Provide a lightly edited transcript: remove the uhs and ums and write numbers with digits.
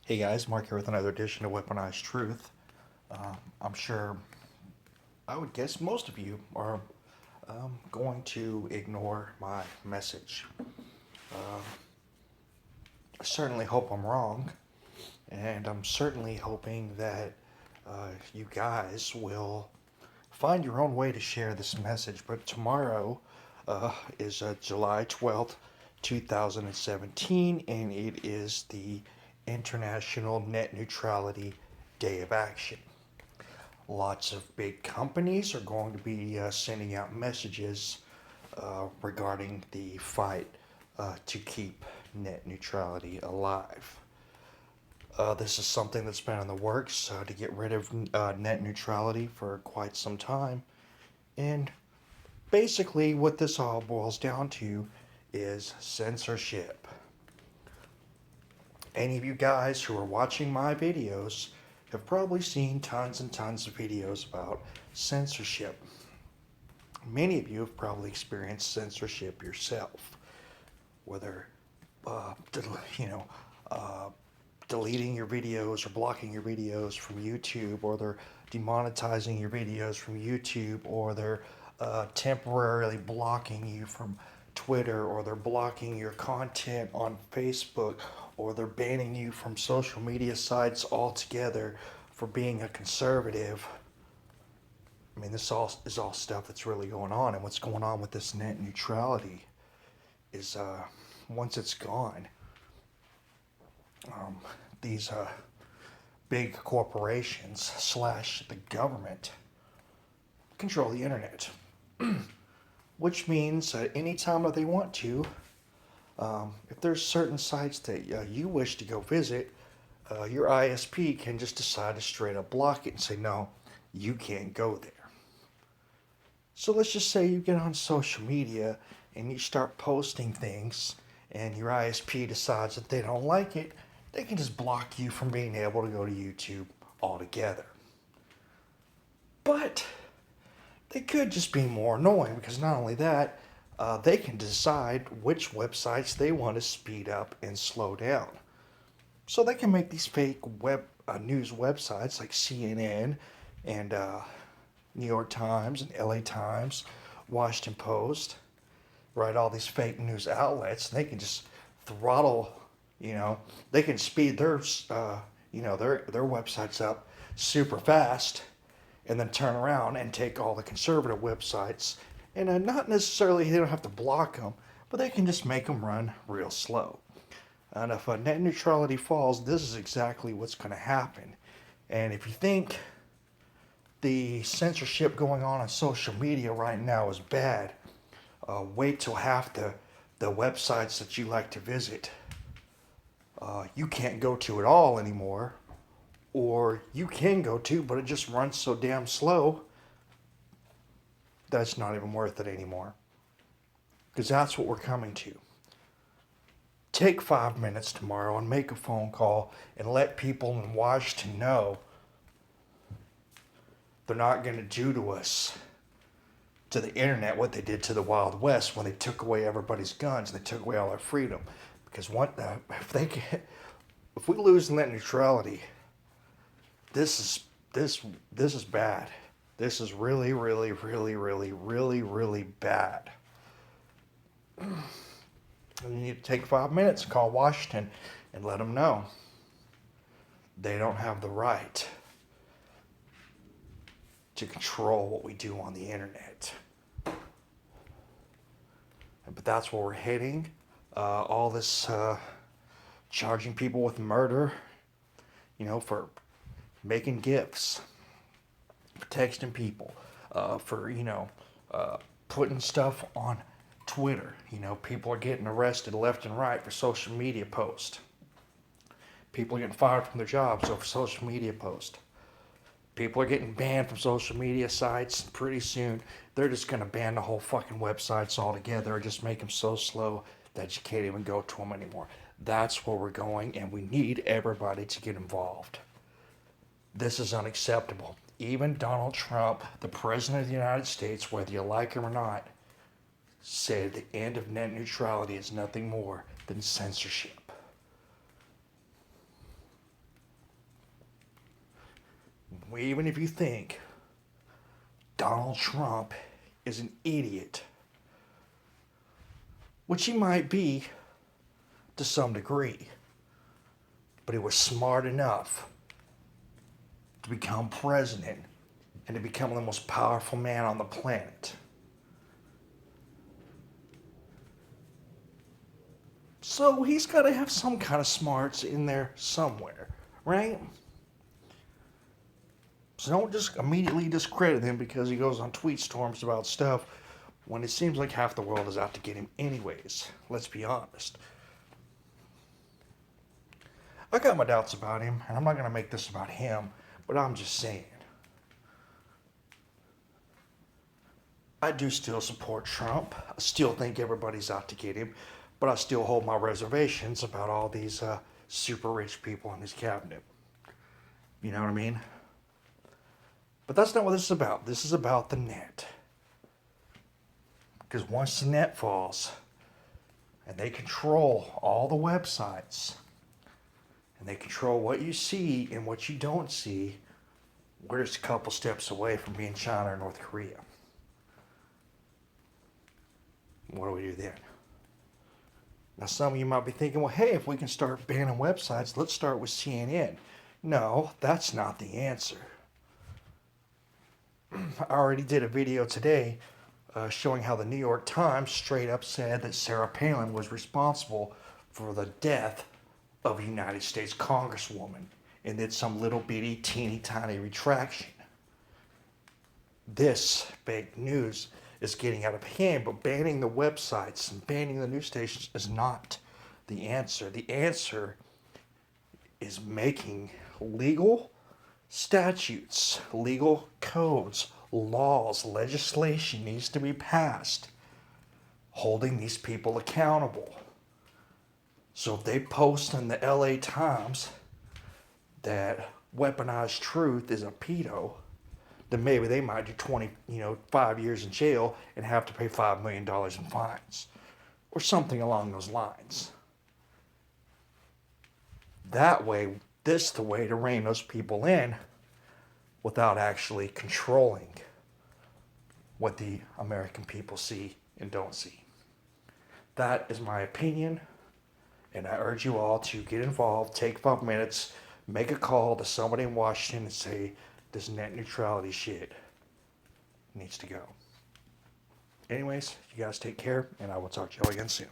Hey guys, Mark here with another edition of Weaponized Truth. I'm sure, I would guess most of you are going to ignore my message. I certainly hope I'm wrong, and I'm certainly hoping that you guys will find your own way to share this message. But tomorrow is July 12th, 2017, and it is the International Net Neutrality Day of Action. Lots of big companies are going to be sending out messages regarding the fight to keep net neutrality alive. This is something that's been in the works to get rid of net neutrality for quite some time. And basically, what this all boils down to is censorship. Any of you guys who are watching my videos have probably seen tons and tons of videos about censorship. Many of you have probably experienced censorship yourself, whether uh, you know, deleting your videos or blocking your videos from YouTube, or they're demonetizing your videos from YouTube, or they're temporarily blocking you from Twitter, or they're blocking your content on Facebook, or they're banning you from social media sites altogether for being a conservative. I mean, this all is all stuff that's really going on, and what's going on with this net neutrality is once it's gone, um, these big corporations slash the government control the internet, which means anytime that they want to, if there's certain sites that you wish to go visit, your ISP can just decide to straight up block it and say, no, you can't go there. So let's just say you get on social media and you start posting things, and your ISP decides that they don't like it, they can just block you from being able to go to YouTube altogether. But they could just be more annoying, because not only that, they can decide which websites they want to speed up and slow down. So they can make these fake news websites like CNN and New York Times and LA Times, Washington Post, right? All these fake news outlets. They can just throttle, they can speed their websites up super fast, and then turn around and take all the conservative websites, and not necessarily, they don't have to block them, but they can just make them run real slow. And if net neutrality falls, this is exactly what's going to happen. And if you think the censorship going on social media right now is bad, wait till half the websites that you like to visit you can't go to at all anymore, or you can go to, but it just runs so damn slow that's not even worth it anymore. Because that's what we're coming to. Take 5 minutes tomorrow and make a phone call and let people in Washington know they're not going to do to us, to the internet, what they did to the Wild West when they took away everybody's guns and they took away all our freedom. Because if we lose net neutrality, this is bad. This is really, really, really, really, really, really bad. And you need to take 5 minutes and call Washington and let them know they don't have the right to control what we do on the internet. But that's where we're heading. All this charging people with murder, for making gifts, for texting people, for putting stuff on Twitter. People are getting arrested left and right for social media posts. People are getting fired from their jobs over social media posts. People are getting banned from social media sites. Pretty soon, they're just going to ban the whole fucking websites altogether, or just make them so slow that you can't even go to them anymore. That's where we're going, and we need everybody to get involved. This is unacceptable. Even Donald Trump, the President of the United States, whether you like him or not, said the end of net neutrality is nothing more than censorship. even if you think Donald Trump is an idiot, which he might be to some degree, but he was smart enough to become president and to become the most powerful man on the planet. So he's got to have some kind of smarts in there somewhere, right? So don't just immediately discredit him because he goes on tweet storms about stuff when it seems like half the world is out to get him anyways. Let's be honest. I got my doubts about him, and I'm not going to make this about him, but I'm just saying. I do still support Trump. I still think everybody's out to get him, but I still hold my reservations about all these super rich people in his cabinet. You know what I mean? But that's not what this is about. This is about the net. Because once the net falls, and they control all the websites, and they control what you see and what you don't see, we're just a couple steps away from being China or North Korea. What do we do then? Now, some of you might be thinking, well, hey, if we can start banning websites, let's start with CNN. No, that's not the answer. I already did a video today showing how the New York Times straight up said that Sarah Palin was responsible for the death of a United States Congresswoman and did some little bitty teeny tiny retraction. This fake news is getting out of hand, but banning the websites and banning the news stations is not the answer. The answer is making legal statutes, legal codes, laws, legislation needs to be passed, holding these people accountable. So if they post in the LA Times that Weaponized Truth is a pedo, then maybe they might do 5 years in jail and have to pay $5 million in fines or something along those lines. That way, this is the way to rein those people in without actually controlling what the American people see and don't see. That is my opinion, and I urge you all to get involved, take 5 minutes, make a call to somebody in Washington and say, this net neutrality shit needs to go. Anyways, you guys take care, and I will talk to y'all again soon.